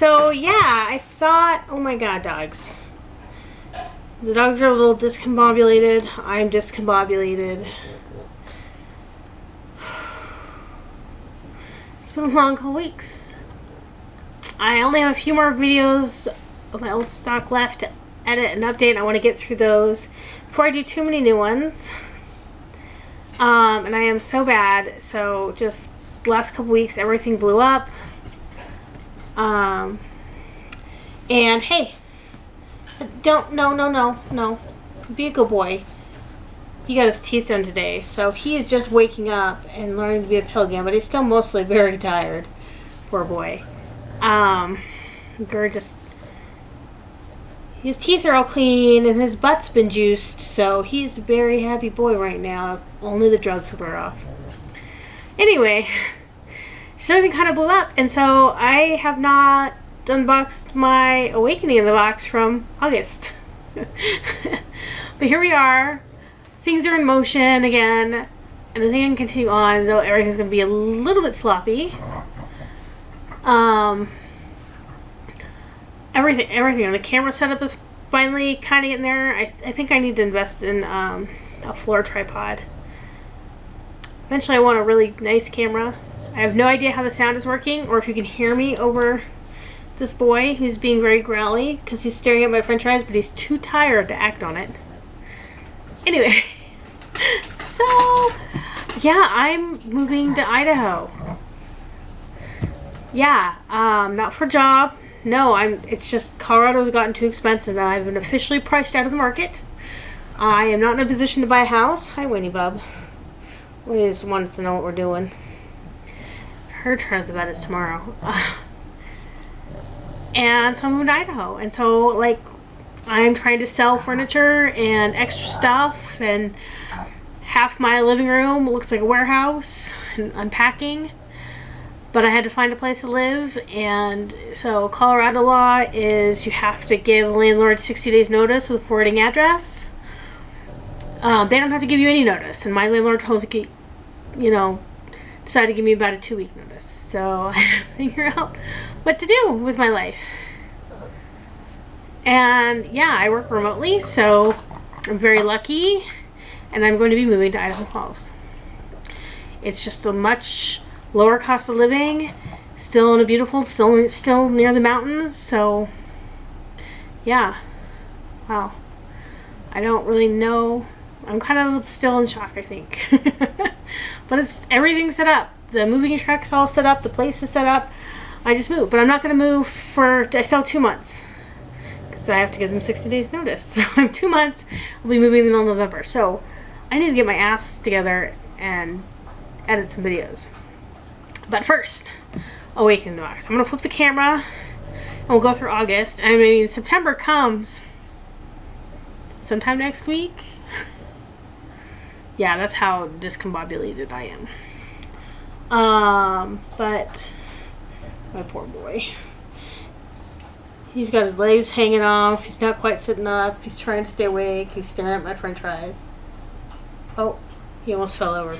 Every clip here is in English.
So yeah, I thought, oh my god, dogs. The dogs are a little discombobulated. I'm discombobulated. It's been a long couple weeks. I only have a few more videos of my old stock left to edit and update. I want to get through those before I do too many new ones. And I am so bad. So just the last couple weeks, everything blew up. And hey, no. Be a good boy. He got his teeth done today, so he is just waking up and learning to be a pill again, but he's still mostly very tired. Poor boy. His teeth are all clean and his butt's been juiced, so he's a very happy boy right now. Only the drugs will wear off. Anyway, so everything kind of blew up, and so I have not unboxed my Awakening in the box from August. But here we are. Things are in motion again, and I think I can continue on, though everything's going to be a little bit sloppy. Everything. The camera setup is finally kind of getting there. I think I need to invest in a floor tripod. Eventually I want a really nice camera. I have no idea how the sound is working, or if you can hear me over this boy who's being very growly because he's staring at my french fries, but he's too tired to act on it. Anyway, so yeah, I'm moving to Idaho. Yeah, not for a job. No, it's just Colorado's gotten too expensive now. I've been officially priced out of the market. I am not in a position to buy a house. Hi, Winnie Bub. We just wanted to know what we're doing. Her turn at the bed is tomorrow. And so I'm moving to Idaho. And so, like, I'm trying to sell furniture and extra stuff, and half my living room looks like a warehouse and unpacking. But I had to find a place to live, and so Colorado law is you have to give a landlord 60 days notice with a forwarding address. They don't have to give you any notice, and my landlord decided to give me about a 2-week notice. So I had to figure out what to do with my life. And yeah, I work remotely, so I'm very lucky, and I'm going to be moving to Idaho Falls. It's just a much lower cost of living, still in a beautiful, still near the mountains, so yeah. Wow. I don't really know. I'm kind of still in shock, I think. But everything's set up. The moving truck's all set up, the place is set up. I just moved, but I'm not going to move I still have 2 months. Because I have to give them 60 days notice. So I have 2 months. I'll be moving in the middle of November. So I need to get my ass together and edit some videos. But first, Awakening the box. I'm going to flip the camera and we'll go through August. I mean, September comes sometime next week. Yeah, that's how discombobulated I am. But my poor boy. He's got his legs hanging off. He's not quite sitting up. He's trying to stay awake. He's staring at my french fries. Oh, he almost fell over.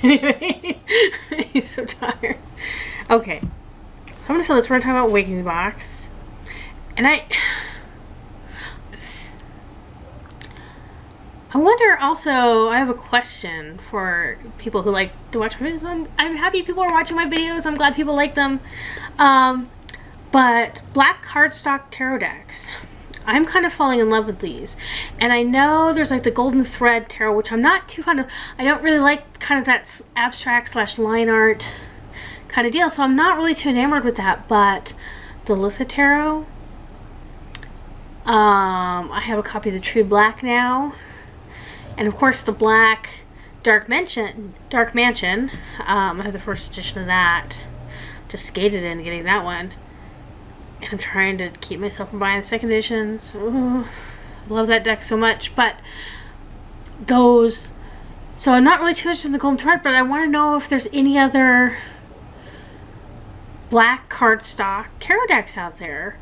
Anyway, he's so tired. Okay, so I'm gonna fill this. We're gonna talk about Awakening the box, and I wonder also. I have a question for people who like to watch my videos. I'm happy people are watching my videos. I'm glad people like them. But black cardstock tarot decks. I'm kind of falling in love with these, and I know there's like the golden thread tarot, which I'm not too fond of. I don't really like kind of that abstract / line art kind of deal, so I'm not really too enamored with that. But the Litha tarot, I have a copy of the True Black now, and of course the black Dark Mansion. I have the first edition of that. Just skated in getting that one. And I'm trying to keep myself from buying second editions. Ooh, love that deck so much. But those... So I'm not really too interested in the golden thread, but I want to know if there's any other black cardstock tarot decks out there.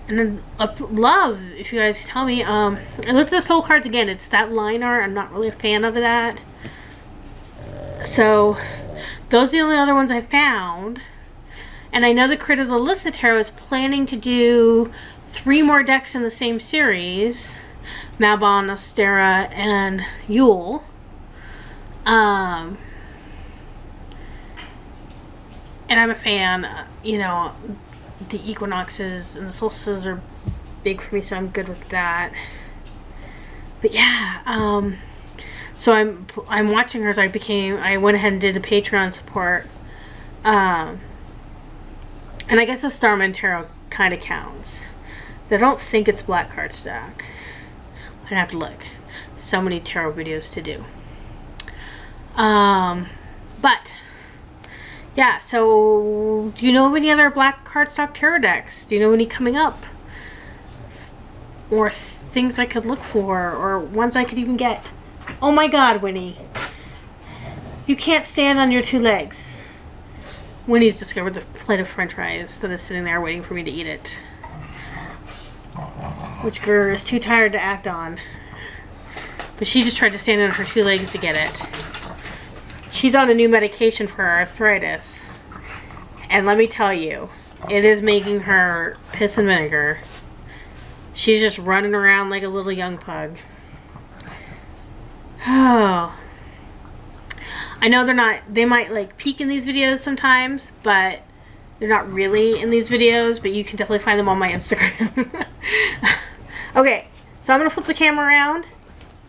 And I'd love if you guys tell me. I looked at the soul cards again. It's that line art. I'm not really a fan of that. So those are the only other ones I found. And I know the Crit of the Litha Tarot is planning to do 3 more decks in the same series. Mabon, Ostera, and Yule. And I'm a fan. You know, the equinoxes and the solstices are big for me, so I'm good with that. But yeah, so I'm watching her. So I went ahead and did a Patreon support. And I guess the Starman Tarot kind of counts. I don't think it's black cardstock. I'd have to look. So many tarot videos to do. But yeah, so do you know of any other black cardstock tarot decks? Do you know any coming up? Or things I could look for, or ones I could even get? Oh my god, Winnie. You can't stand on your 2 legs. Winnie's discovered the plate of french fries that is sitting there waiting for me to eat it. Which Grr is too tired to act on. But she just tried to stand on her 2 legs to get it. She's on a new medication for her arthritis. And let me tell you, it is making her piss and vinegar. She's just running around like a little young pug. Oh. I know they might like peek in these videos sometimes, but they're not really in these videos, but you can definitely find them on my Instagram. Okay, so I'm going to flip the camera around,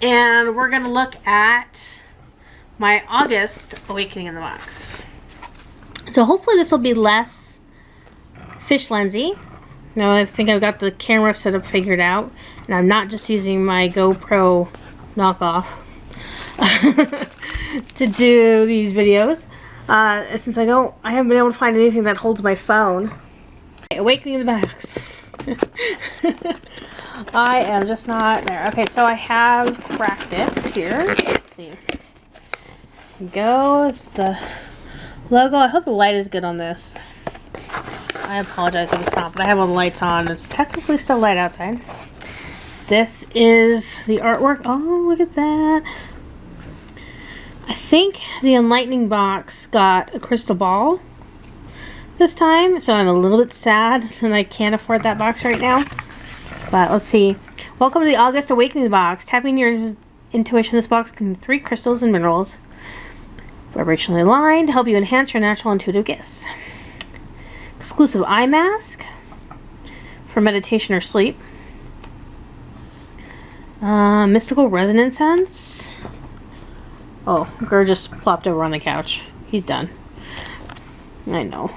and we're going to look at my August Awakening in the Box. So hopefully this will be less fish lensy. Now I think I've got the camera setup figured out, and I'm not just using my GoPro knockoff to do these videos. Since I haven't been able to find anything that holds my phone. Okay, Awakening in the Box. I am just not there. Okay, so I have cracked it here. Let's see. Here goes the logo. I hope the light is good on this. I apologize if it's not, but I have all the lights on. It's technically still light outside. This is the artwork. Oh, look at that. I think the Enlightening box got a crystal ball this time, so I'm a little bit sad and I can't afford that box right now. But let's see. Welcome to the August Awakening box. Tapping your intuition, this box contains 3 crystals and minerals, vibrationally aligned, to help you enhance your natural intuitive gifts. Exclusive eye mask for meditation or sleep. Mystical resonance sense. Oh, Gur just plopped over on the couch. He's done. I know.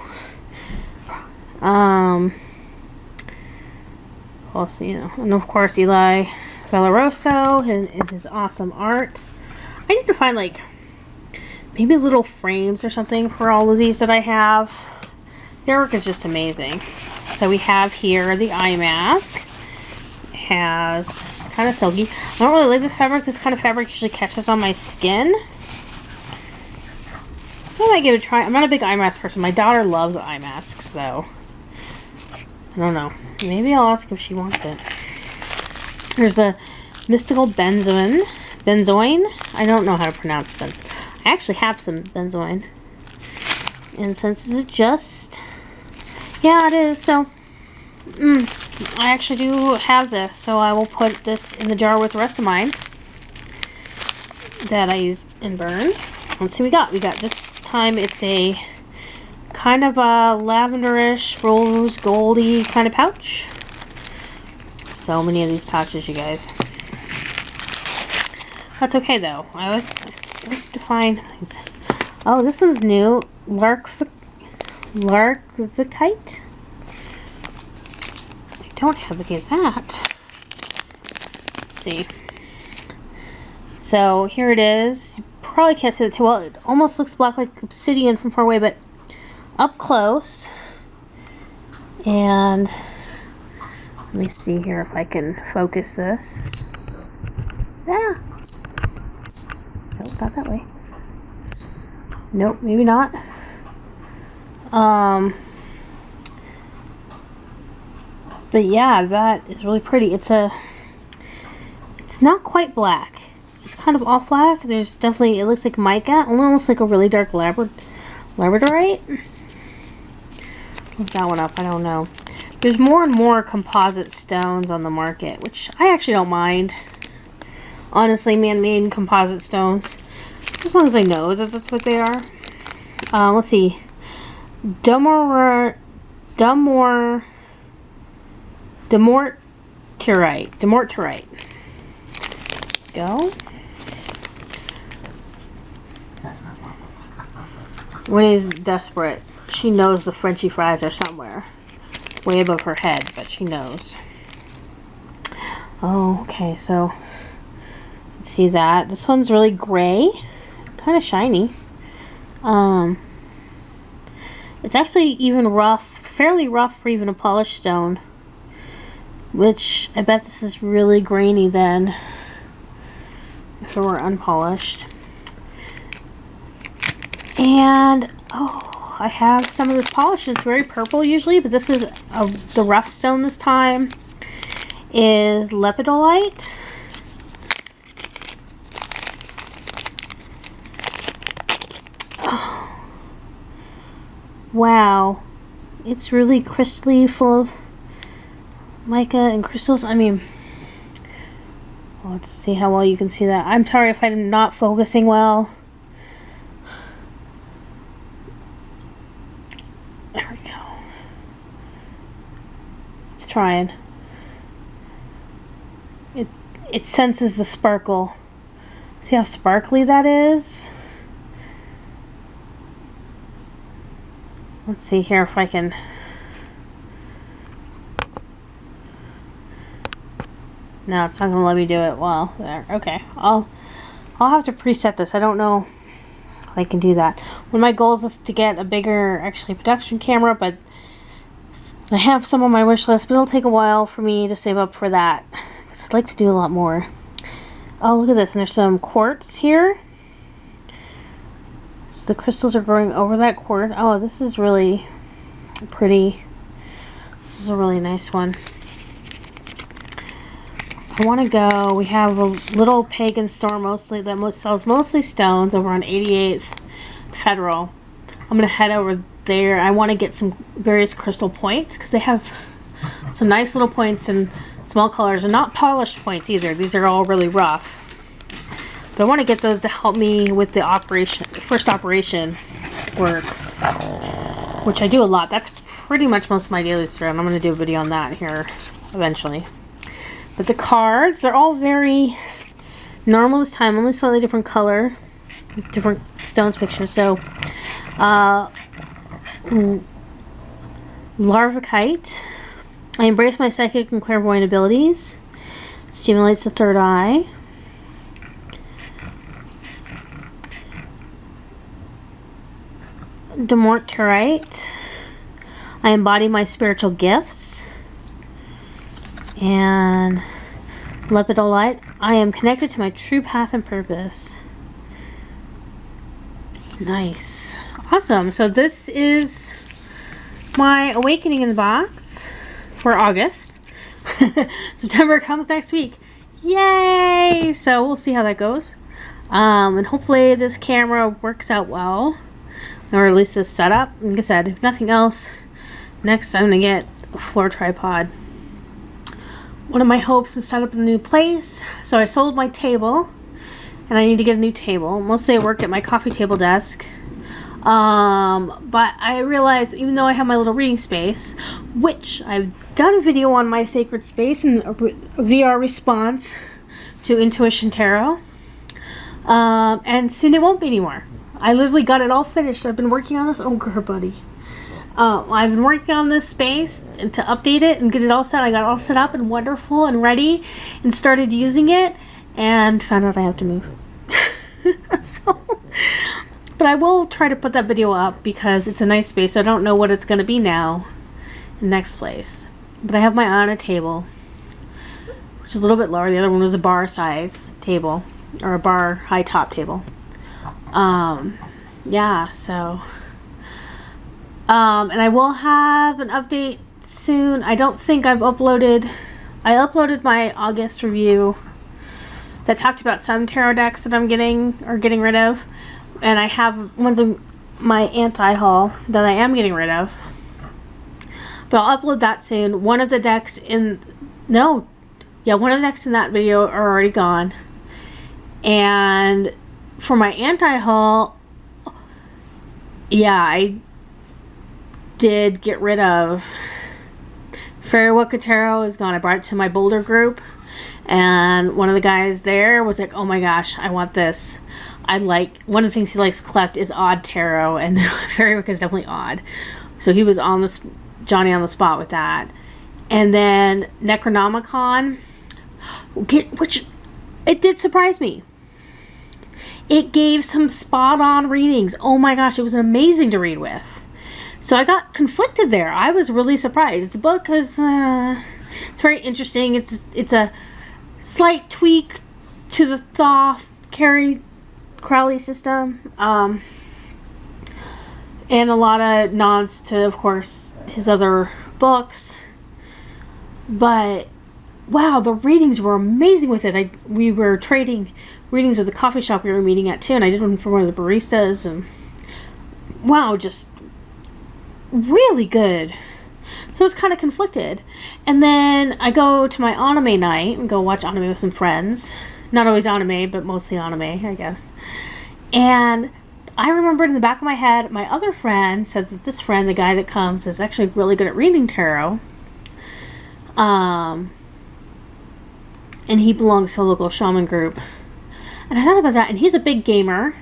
Also, you know, and of course Eli Valoroso and his awesome art. I need to find like maybe little frames or something for all of these that I have. Their work is just amazing. So we have here the eye mask. It's kind of silky. I don't really like this fabric. This kind of fabric usually catches on my skin. I might give it a try. I'm not a big eye mask person. My daughter loves eye masks though. I don't know. Maybe I'll ask if she wants it. There's the Mystical Benzoin. I don't know how to pronounce benzoin. I actually have some benzoin. And since it's just... Yeah, it is. So, I actually do have this. So I will put this in the jar with the rest of mine that I used and burned. Let's see what we got. This time it's a kind of a lavenderish, rose goldy kind of pouch. So many of these pouches, you guys. That's okay though. I always define things. Oh, this one's new. Larkvikite. I don't have any of that. Let's see. So here it is. You probably can't see it too well. It almost looks black like obsidian from far away, but up close. And let me see here if I can focus this. Yeah. Nope, not that way. Nope, maybe not. But yeah, that is really pretty. It's not quite black. It's kind of off black. There's definitely, it looks like mica, almost like a really dark labradorite. look that one up. I don't know. There's more and more composite stones on the market, which I actually don't mind. Honestly, man-made composite stones. As long as I know that that's what they are. Let's see. Demortierite. Go. Winnie's desperate. She knows the Frenchy fries are somewhere. Way above her head, but she knows. Oh, okay, so let's see that. This one's really gray. Kind of shiny. It's actually even rough, fairly rough for even a polished stone. Which, I bet this is really grainy then. If it were unpolished. And, oh, I have some of this polish. It's very purple usually, but this is the rough stone this time. Is lepidolite. Oh. Wow. It's really crystally full of mica and crystals. I mean, let's see how well you can see that. I'm sorry if I'm not focusing well. There we go. It's trying. It senses the sparkle. See how sparkly that is? Let's see here if I can. No, it's not gonna let me do it. Well, there. Okay, I'll have to preset this. I don't know if I can do that. One of my goals is to get a bigger, actually, production camera, but I have some on my wish list, but it'll take a while for me to save up for that because I'd like to do a lot more. Oh, look at this! And there's some quartz here. So the crystals are growing over that quartz. Oh, this is really pretty. This is a really nice one. I want to go. We have a little pagan store mostly that sells mostly stones over on 88th Federal. I'm going to head over there. I want to get some various crystal points because they have some nice little points in small colors and not polished points either. These are all really rough. But I want to get those to help me with the first operation work, which I do a lot. That's pretty much most of my dailies through, and I'm going to do a video on that here eventually. But the cards, they're all very normal this time, only slightly different color, different stones pictures. So, Larvicite. I embrace my psychic and clairvoyant abilities. Stimulates the third eye. Demortierite. I embody my spiritual gifts. And lepidolite. I am connected to my true path and purpose. Nice. Awesome. So this is my awakening in the box for August. September comes next week. Yay! So we'll see how that goes. And hopefully this camera works out well. Or at least this setup. Like I said, if nothing else, next I'm going to get a floor tripod. One of my hopes is set up in a new place. So I sold my table and I need to get a new table. Mostly I work at my coffee table desk. But I realized even though I have my little reading space, which I've done a video on my sacred space and a VR response to Intuition Tarot. And soon it won't be anymore. I literally got it all finished. I've been working on this. Oh, girl, buddy. I've been working on this space and to update it and get it all set. I got it all set up and wonderful and ready and started using it and found out I have to move. But I will try to put that video up because it's a nice space. So I don't know what it's going to be now in the next place. But I have my eye on a table, which is a little bit lower. The other one was a bar size table or a bar high top table. Yeah, so and I will have an update soon. I don't think I uploaded my August review that talked about some tarot decks that I'm getting rid of, and I have ones of my anti-haul that I am getting rid of. But I'll upload that soon. One of the decks in... No. Yeah, one of the decks in that video are already gone. And for my anti-haul, yeah, I did get rid of... Fairy Wokatero is gone. I brought it to my Boulder group. And one of the guys there was like, oh my gosh, I want this. One of the things he likes to collect is odd tarot. And Fairy Wok is definitely odd. So he was on the... Johnny on the spot with that. And then Necronomicon, which it did surprise me. It gave some spot on readings. Oh my gosh, it was amazing to read with. So I got conflicted there. I was really surprised. The book is it's very interesting. It's a slight tweak to the Thoth Carrie Crowley system. And a lot of nods to, of course, his other books. But, wow, the readings were amazing with it. We were trading readings with the coffee shop we were meeting at, too. And I did one for one of the baristas. And, wow, just really good. So it's kind of conflicted. And then I go to my anime night and go watch anime with some friends. Not always anime, but mostly anime, I guess. And I remembered in the back of my head, my other friend said that this friend, the guy that comes, is actually really good at reading tarot. And he belongs to a local shaman group. And I thought about that, and he's a big gamer,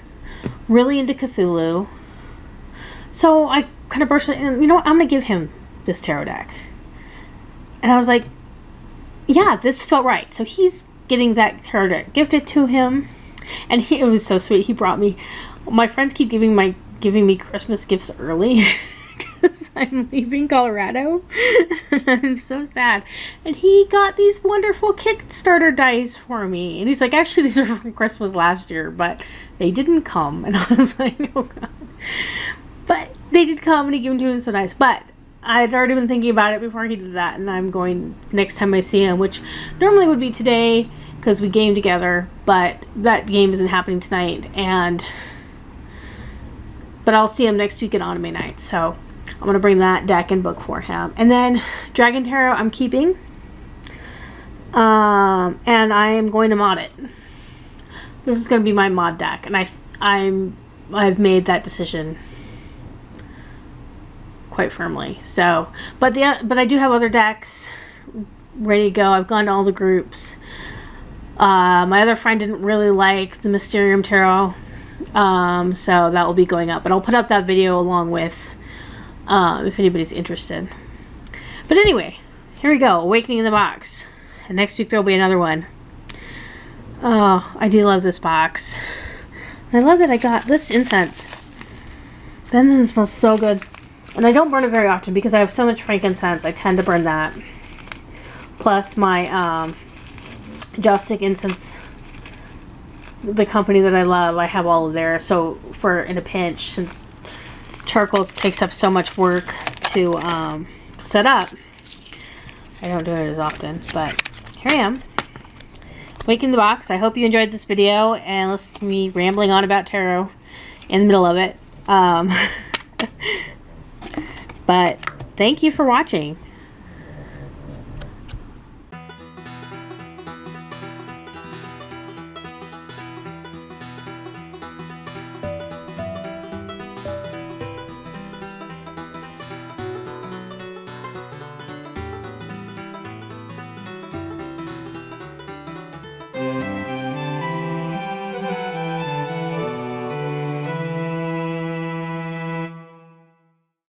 really into Cthulhu. So I kind of brushed it, and you know what, I'm going to give him this tarot deck. And I was like, yeah, this felt right. So he's getting that tarot deck gifted to him. And it was so sweet. He brought me... My friends keep giving me Christmas gifts early because I'm leaving Colorado. I'm so sad. And he got these wonderful Kickstarter dice for me. And he's like, actually, these are from Christmas last year, but they didn't come. And I was like, oh God. But they did come, and he gave them to me, so nice. But I'd already been thinking about it before he did that, and I'm going next time I see him, which normally would be today because we game together, but that game isn't happening tonight. But I'll see him next week at Anime Night. So I'm going to bring that deck and book for him. And then Dragon Tarot I'm keeping. And I am going to mod it. This is going to be my mod deck. And I've made that decision quite firmly. So, but I do have other decks ready to go. I've gone to all the groups. My other friend didn't really like the Mysterium Tarot. So that will be going up, but I'll put up that video along with if anybody's interested. But anyway, here we go, Awakening in the Box, and next week there'll be another one. Oh, I do love this box. And I love that I got this incense. Benzene smells so good, and I don't burn it very often because I have so much frankincense. I tend to burn that, plus my Jostick incense, the company that I love, I have all of theirs. So for in a pinch, since charcoal takes up so much work to set up, I don't do it as often. But here I am, Waking the Box. I hope you enjoyed this video and listen to me rambling on about tarot in the middle of it. But thank you for watching.